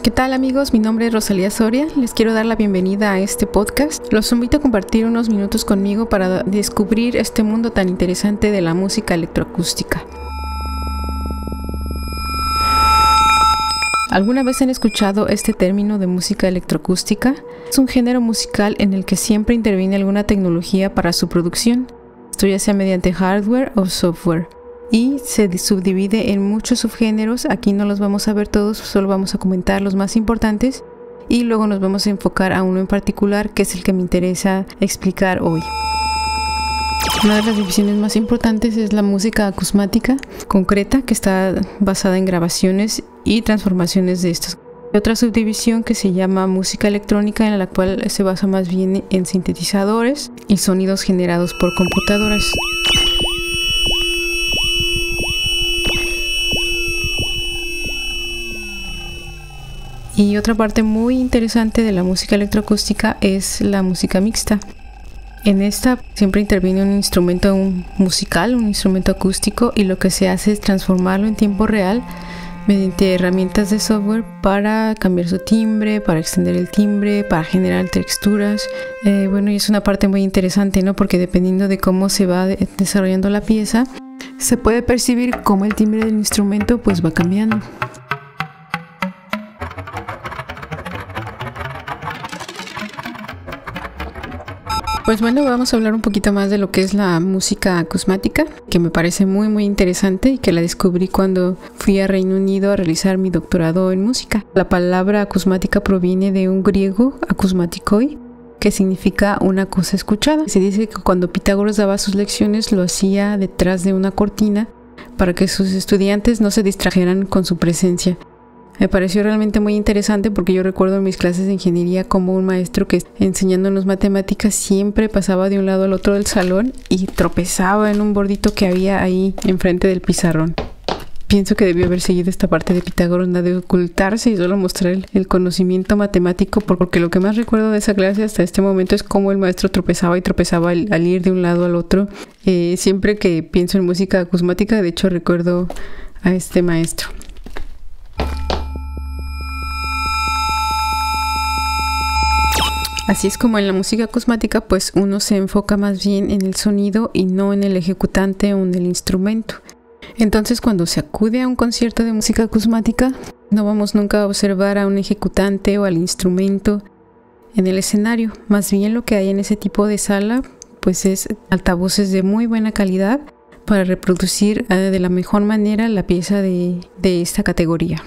¿Qué tal amigos? Mi nombre es Rosalía Soria. Les quiero dar la bienvenida a este podcast. Los invito a compartir unos minutos conmigo para descubrir este mundo tan interesante de la música electroacústica. ¿Alguna vez han escuchado este término de música electroacústica? Es un género musical en el que siempre interviene alguna tecnología para su producción, esto ya sea mediante hardware o software, y se subdivide en muchos subgéneros. Aquí no los vamos a ver todos, solo vamos a comentar los más importantes y luego nos vamos a enfocar a uno en particular, que es el que me interesa explicar hoy. Una de las divisiones más importantes es la música acusmática concreta, que está basada en grabaciones y transformaciones de estos. Otra subdivisión que se llama música electrónica, en la cual se basa más bien en sintetizadores y sonidos generados por computadoras. Y otra parte muy interesante de la música electroacústica es la música mixta. En esta siempre interviene un instrumento musical, un instrumento acústico, y lo que se hace es transformarlo en tiempo real mediante herramientas de software para cambiar su timbre, para extender el timbre, para generar texturas. Y es una parte muy interesante, ¿no? Porque dependiendo de cómo se va desarrollando la pieza, se puede percibir cómo el timbre del instrumento pues va cambiando. Pues bueno, vamos a hablar un poquito más de lo que es la música acusmática, que me parece muy interesante y que la descubrí cuando fui a Reino Unido a realizar mi doctorado en música. La palabra acusmática proviene de un griego, akusmatikoi, que significa una cosa escuchada. Se dice que cuando Pitágoras daba sus lecciones lo hacía detrás de una cortina para que sus estudiantes no se distrajeran con su presencia. Me pareció realmente muy interesante porque yo recuerdo en mis clases de ingeniería como un maestro que enseñándonos matemáticas siempre pasaba de un lado al otro del salón y tropezaba en un bordito que había ahí enfrente del pizarrón. Pienso que debió haber seguido esta parte de Pitágoras, nada de ocultarse y solo mostrar el conocimiento matemático, porque lo que más recuerdo de esa clase hasta este momento es cómo el maestro tropezaba y tropezaba al ir de un lado al otro. Siempre que pienso en música acusmática, de hecho recuerdo a este maestro. Así es como en la música acusmática, pues uno se enfoca más bien en el sonido y no en el ejecutante o en el instrumento. Entonces, cuando se acude a un concierto de música acusmática, no vamos nunca a observar a un ejecutante o al instrumento en el escenario. Más bien lo que hay en ese tipo de sala, pues es altavoces de muy buena calidad para reproducir de la mejor manera la pieza de esta categoría.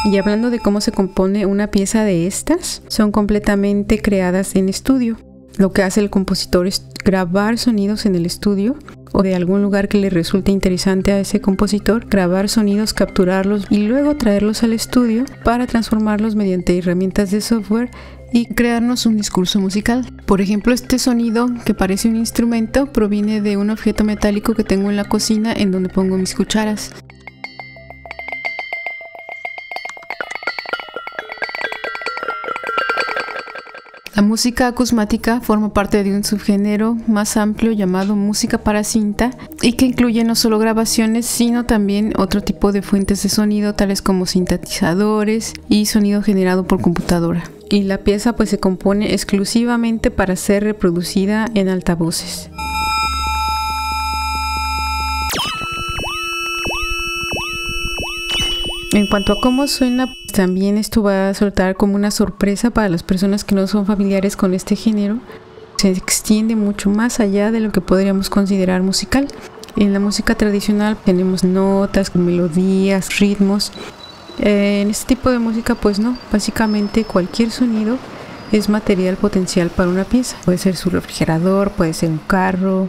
Y hablando de cómo se compone una pieza de estas, son completamente creadas en estudio. Lo que hace el compositor es grabar sonidos en el estudio o de algún lugar que le resulte interesante a ese compositor, grabar sonidos, capturarlos y luego traerlos al estudio para transformarlos mediante herramientas de software y crearnos un discurso musical. Por ejemplo, este sonido que parece un instrumento proviene de un objeto metálico que tengo en la cocina en donde pongo mis cucharas. La música acusmática forma parte de un subgénero más amplio llamado música para cinta y que incluye no solo grabaciones, sino también otro tipo de fuentes de sonido, tales como sintetizadores y sonido generado por computadora. Y la pieza pues se compone exclusivamente para ser reproducida en altavoces. En cuanto a cómo suena, también esto va a soltar como una sorpresa para las personas que no son familiares con este género. Se extiende mucho más allá de lo que podríamos considerar musical. En la música tradicional tenemos notas, melodías, ritmos. En este tipo de música pues no, básicamente cualquier sonido es material potencial para una pieza. Puede ser su refrigerador, puede ser un carro.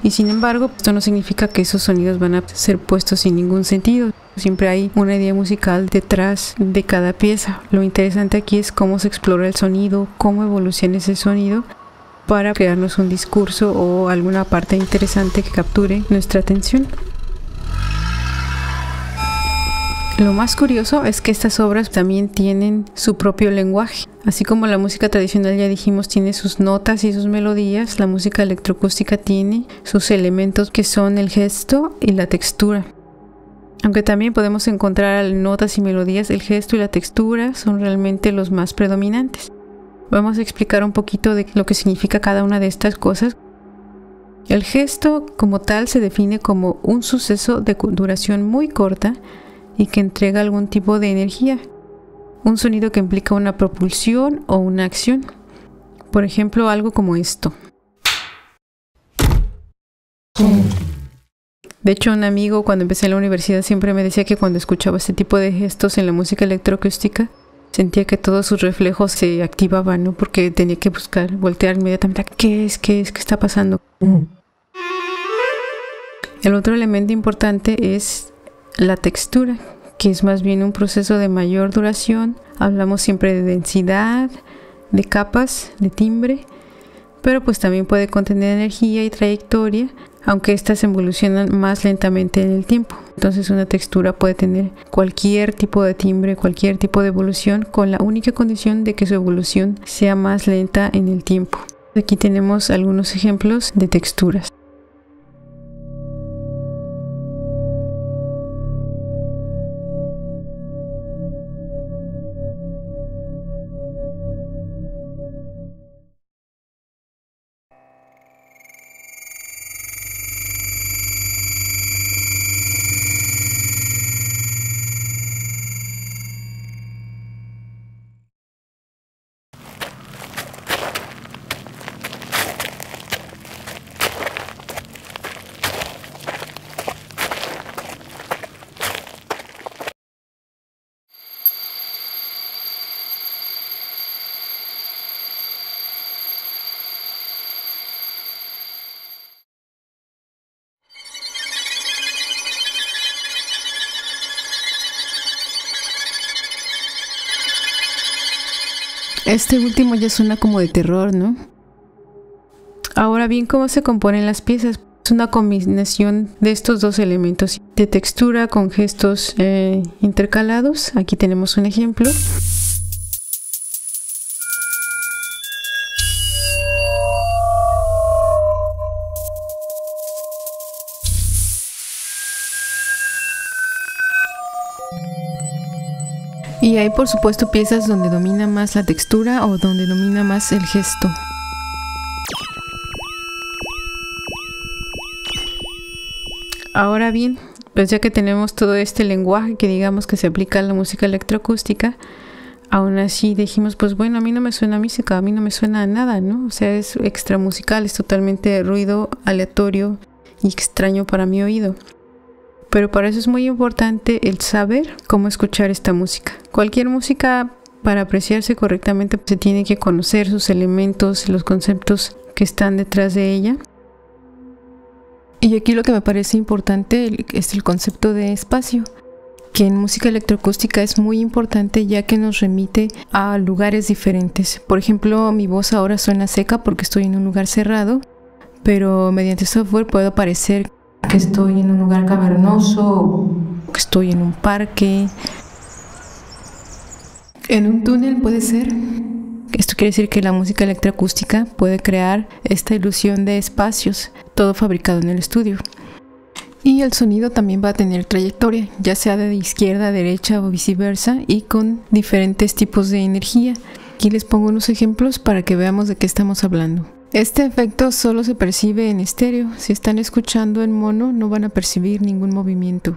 Y sin embargo, esto no significa que esos sonidos van a ser puestos sin ningún sentido. Siempre hay una idea musical detrás de cada pieza. Lo interesante aquí es cómo se explora el sonido, cómo evoluciona ese sonido para crearnos un discurso o alguna parte interesante que capture nuestra atención. Lo más curioso es que estas obras también tienen su propio lenguaje. Así como la música tradicional, ya dijimos, tiene sus notas y sus melodías, la música electroacústica tiene sus elementos que son el gesto y la textura. Aunque también podemos encontrar notas y melodías, el gesto y la textura son realmente los más predominantes. Vamos a explicar un poquito de lo que significa cada una de estas cosas. El gesto como tal se define como un suceso de duración muy corta y que entrega algún tipo de energía. Un sonido que implica una propulsión o una acción. Por ejemplo, algo como esto. De hecho, un amigo cuando empecé en la universidad siempre me decía que cuando escuchaba este tipo de gestos en la música electroacústica sentía que todos sus reflejos se activaban, ¿no? Porque tenía que voltear inmediatamente. ¿Qué está pasando? El otro elemento importante es la textura, que es más bien un proceso de mayor duración. Hablamos siempre de densidad, de capas, de timbre, pero pues también puede contener energía y trayectoria, aunque estas evolucionan más lentamente en el tiempo. Entonces una textura puede tener cualquier tipo de timbre, cualquier tipo de evolución, con la única condición de que su evolución sea más lenta en el tiempo. Aquí tenemos algunos ejemplos de texturas. Este último ya suena como de terror, ¿no? Ahora bien, ¿cómo se componen las piezas? Es una combinación de estos dos elementos, de textura con gestos intercalados. Aquí tenemos un ejemplo. Y hay por supuesto piezas donde domina más la textura o donde domina más el gesto. Ahora bien, pues ya que tenemos todo este lenguaje que digamos que se aplica a la música electroacústica, aún así dijimos, pues bueno, a mí no me suena música, a mí no me suena a nada, ¿no? O sea, es extra musical, es totalmente ruido aleatorio y extraño para mi oído. Pero para eso es muy importante el saber cómo escuchar esta música. Cualquier música, para apreciarse correctamente, se tiene que conocer sus elementos y los conceptos que están detrás de ella. Y aquí lo que me parece importante es el concepto de espacio, que en música electroacústica es muy importante ya que nos remite a lugares diferentes. Por ejemplo, mi voz ahora suena seca porque estoy en un lugar cerrado, pero mediante software puedo parecer que estoy en un lugar cavernoso, que estoy en un parque, en un túnel puede ser. Esto quiere decir que la música electroacústica puede crear esta ilusión de espacios, todo fabricado en el estudio. Y el sonido también va a tener trayectoria, ya sea de izquierda a derecha o viceversa, y con diferentes tipos de energía. Aquí les pongo unos ejemplos para que veamos de qué estamos hablando. Este efecto solo se percibe en estéreo. Si están escuchando en mono, no van a percibir ningún movimiento.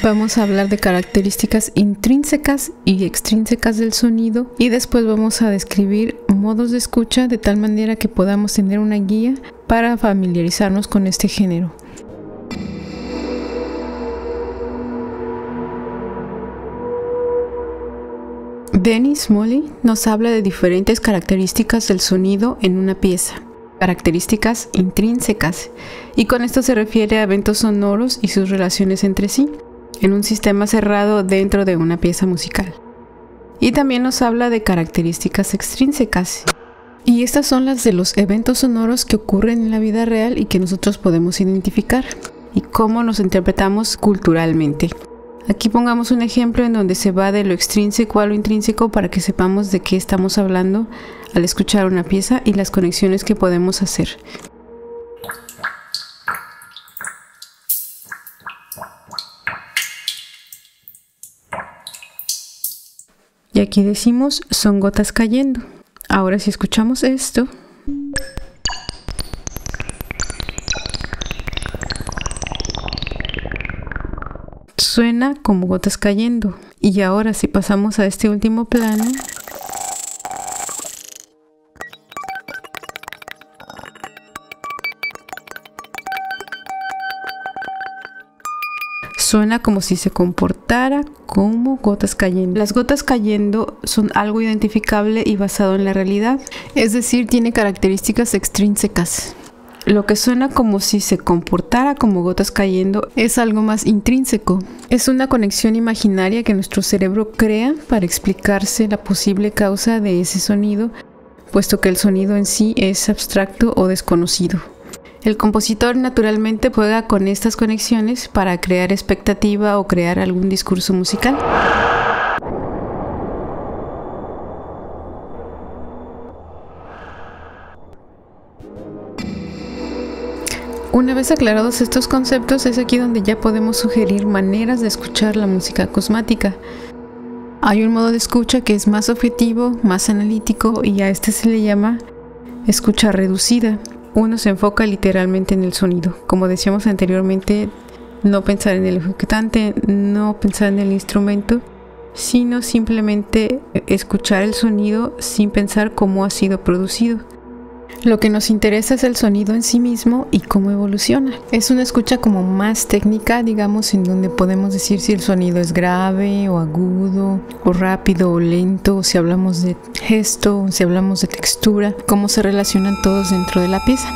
Vamos a hablar de características intrínsecas y extrínsecas del sonido y después vamos a describir modos de escucha de tal manera que podamos tener una guía para familiarizarnos con este género. Dennis Smalley nos habla de diferentes características del sonido en una pieza. Características intrínsecas, y con esto se refiere a eventos sonoros y sus relaciones entre sí, en un sistema cerrado dentro de una pieza musical. Y también nos habla de características extrínsecas, y estas son las de los eventos sonoros que ocurren en la vida real y que nosotros podemos identificar, y cómo nos interpretamos culturalmente. Aquí pongamos un ejemplo en donde se va de lo extrínseco a lo intrínseco para que sepamos de qué estamos hablando al escuchar una pieza y las conexiones que podemos hacer. Y aquí decimos, son gotas cayendo. Ahora si escuchamos esto, suena como gotas cayendo. Y ahora si pasamos a este último plano, suena como si se comportara como gotas cayendo. Las gotas cayendo son algo identificable y basado en la realidad, es decir, tiene características extrínsecas. Lo que suena como si se comportara como gotas cayendo es algo más intrínseco. Es una conexión imaginaria que nuestro cerebro crea para explicarse la posible causa de ese sonido, puesto que el sonido en sí es abstracto o desconocido. El compositor naturalmente juega con estas conexiones para crear expectativa o crear algún discurso musical. Una vez aclarados estos conceptos, es aquí donde ya podemos sugerir maneras de escuchar la música cosmática. Hay un modo de escucha que es más objetivo, más analítico, y a este se le llama escucha reducida. Uno se enfoca literalmente en el sonido. Como decíamos anteriormente, no pensar en el ejecutante, no pensar en el instrumento, sino simplemente escuchar el sonido sin pensar cómo ha sido producido. Lo que nos interesa es el sonido en sí mismo y cómo evoluciona. Es una escucha como más técnica, digamos, en donde podemos decir si el sonido es grave o agudo, o rápido o lento, o si hablamos de gesto, o si hablamos de textura, cómo se relacionan todos dentro de la pieza.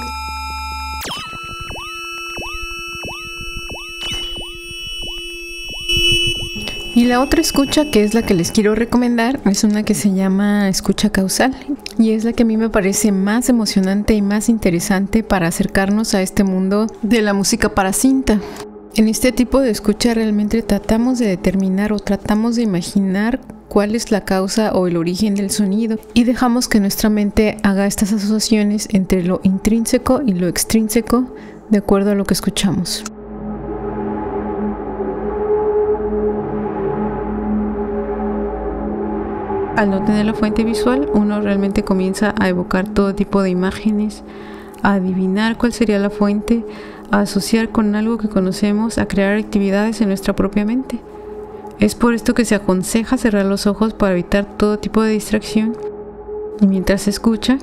Y la otra escucha, que es la que les quiero recomendar, es una que se llama escucha causal, y es la que a mí me parece más emocionante y más interesante para acercarnos a este mundo de la música para cinta. En este tipo de escucha realmente tratamos de determinar o tratamos de imaginar cuál es la causa o el origen del sonido y dejamos que nuestra mente haga estas asociaciones entre lo intrínseco y lo extrínseco de acuerdo a lo que escuchamos. Al no tener la fuente visual, uno realmente comienza a evocar todo tipo de imágenes, a adivinar cuál sería la fuente, a asociar con algo que conocemos, a crear actividades en nuestra propia mente. Es por esto que se aconseja cerrar los ojos para evitar todo tipo de distracción y mientras se escucha,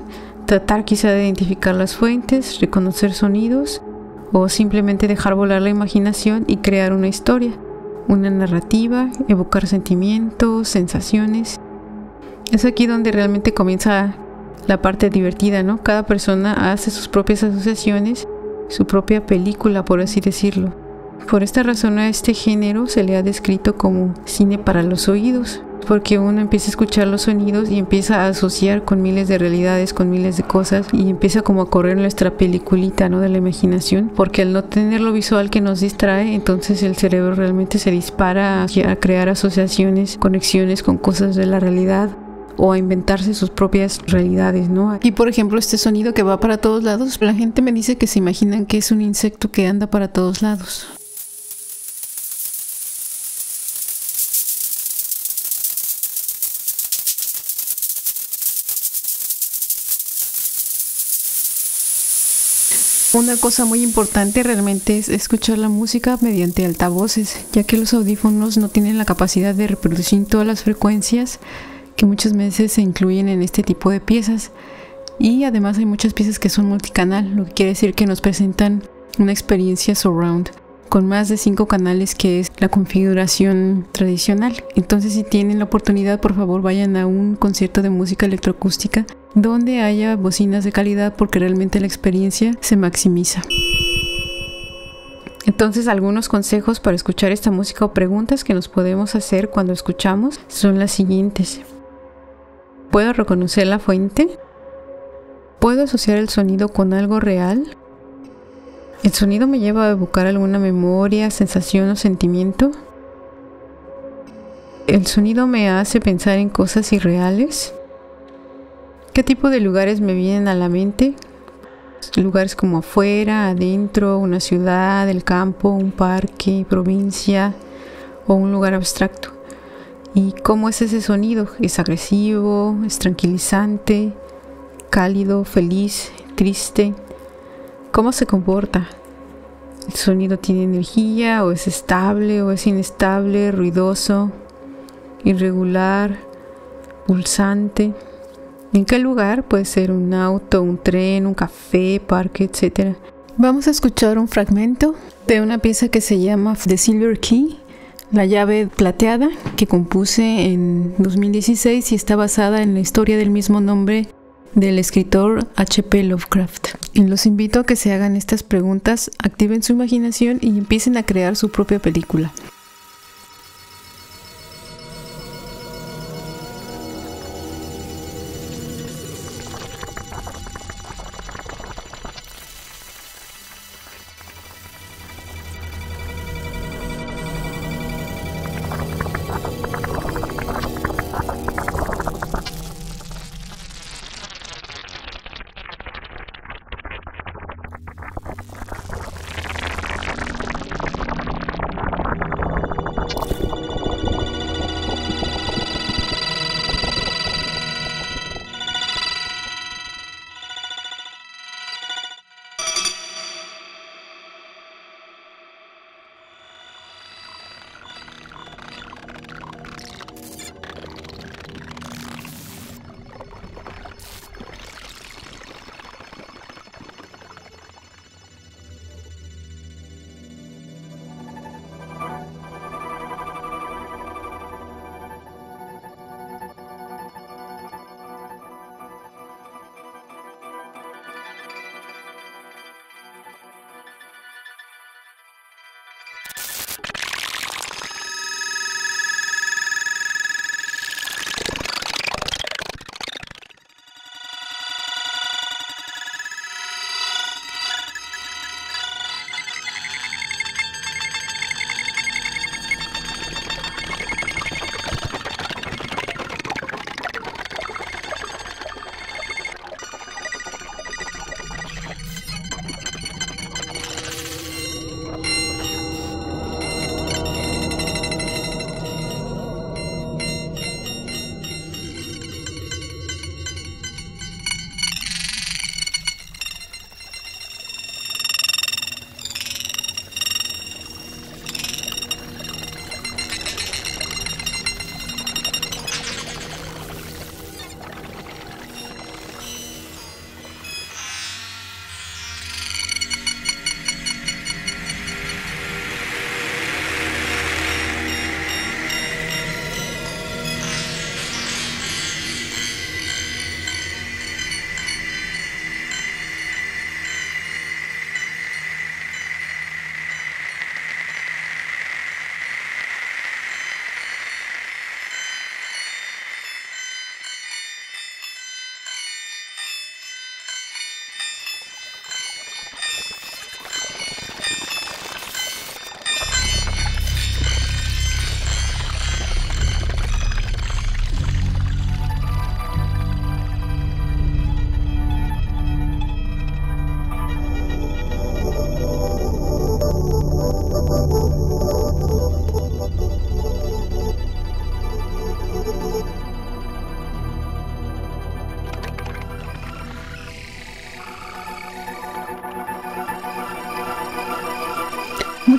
tratar quizá de identificar las fuentes, reconocer sonidos o simplemente dejar volar la imaginación y crear una historia, una narrativa, evocar sentimientos, sensaciones. Es aquí donde realmente comienza la parte divertida, ¿no? Cada persona hace sus propias asociaciones, su propia película, por así decirlo. Por esta razón a este género se le ha descrito como cine para los oídos, porque uno empieza a escuchar los sonidos y empieza a asociar con miles de realidades, con miles de cosas, y empieza como a correr nuestra peliculita, ¿no? De la imaginación, porque al no tener lo visual que nos distrae, entonces el cerebro realmente se dispara a crear asociaciones, conexiones con cosas de la realidad, o a inventarse sus propias realidades, ¿no? Y por ejemplo, este sonido que va para todos lados, la gente me dice que se imaginan que es un insecto que anda para todos lados. Una cosa muy importante realmente es escuchar la música mediante altavoces, ya que los audífonos no tienen la capacidad de reproducir todas las frecuencias que muchas veces se incluyen en este tipo de piezas, y además hay muchas piezas que son multicanal, lo que quiere decir que nos presentan una experiencia surround con más de 5 canales, que es la configuración tradicional. Entonces, si tienen la oportunidad, por favor vayan a un concierto de música electroacústica donde haya bocinas de calidad, porque realmente la experiencia se maximiza. Entonces, algunos consejos para escuchar esta música o preguntas que nos podemos hacer cuando escuchamos son las siguientes. ¿Puedo reconocer la fuente? ¿Puedo asociar el sonido con algo real? ¿El sonido me lleva a evocar alguna memoria, sensación o sentimiento? El sonido me hace pensar en cosas irreales. ¿Qué tipo de lugares me vienen a la mente? Lugares como afuera, adentro, una ciudad, el campo, un parque, provincia o un lugar abstracto. ¿Y cómo es ese sonido? ¿Es agresivo? ¿Es tranquilizante? ¿Cálido? ¿Feliz? ¿Triste? ¿Cómo se comporta? ¿El sonido tiene energía o es estable o es inestable, ruidoso, irregular, pulsante? ¿En qué lugar? Puede ser un auto, un tren, un café, parque, etc. Vamos a escuchar un fragmento de una pieza que se llama The Silver Key, la llave plateada, que compuse en 2016 y está basada en la historia del mismo nombre del escritor H.P. Lovecraft. Y los invito a que se hagan estas preguntas, activen su imaginación y empiecen a crear su propia película.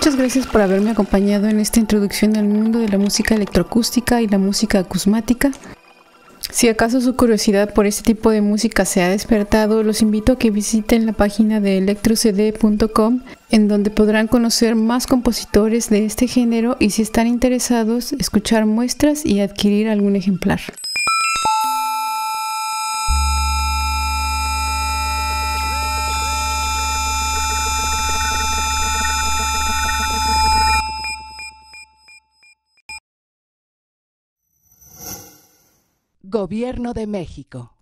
Muchas gracias por haberme acompañado en esta introducción al mundo de la música electroacústica y la música acusmática. Si acaso su curiosidad por este tipo de música se ha despertado, los invito a que visiten la página de electrocd.com, en donde podrán conocer más compositores de este género y, si están interesados, escuchar muestras y adquirir algún ejemplar. Gobierno de México.